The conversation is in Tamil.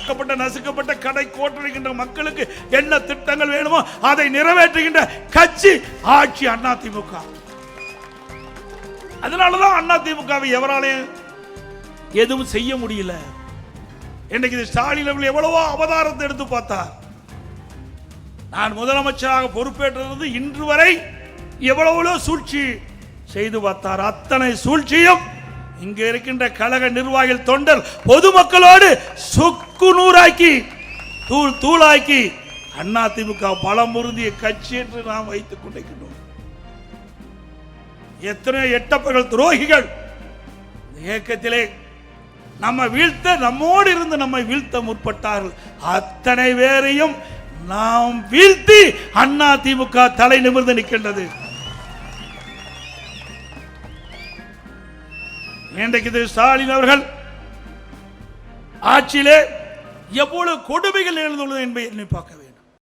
தாக்கப்பட்ட நசுக்கப்பட்ட கடை கோட்டடைகின்ற மக்களுக்கு என்ன திட்டங்கள் வேணுமோ அதை நிறைவேற்றுகின்ற கட்சி ஆட்சி அதிமுக. அதனாலதான் அதிமுகவை எவராலையும் எதுவும் செய்ய முடியல. இன்னைக்கு ஸ்டாலின் அவர்கள் எவ்வளவோ அவதாரத்தை எடுத்து பார்த்தார். நான் முதலமைச்சராக பொறுப்பேற்றது இன்று வரை எவ்வளவோ சூழ்ச்சி செய்து பார்த்தார். அத்தனை சூழ்ச்சியும் இங்க இருக்கின்ற கழக நிர்வாகிகள் தொண்டர் பொதுமக்களோடு சுக்கு நூறாக்கி தூள் தூளாக்கி அதிமுக பலம் பொருந்திய கட்சி என்று நாம் வைத்துக் கொண்டிருக்கின்றோம். எத்தனை எட்டப்பர்கள் துரோகிகள் இயக்கத்திலே நம்ம வீழ்த்த, நம்மோடு இருந்து நம்மை வீழ்த்த முற்பட்டார்கள். அத்தனை பேரையும் நாம் வீழ்த்தி அதிமுக தலை நிமிர்ந்து நிற்கின்றது. இன்றைக்கு ஸ்டாலின் அவர்கள் ஆட்சியிலே எவ்வளவு கொடுமைகள் எழுந்துள்ளது என்பதை எண்ணி பார்க்க வேண்டும்.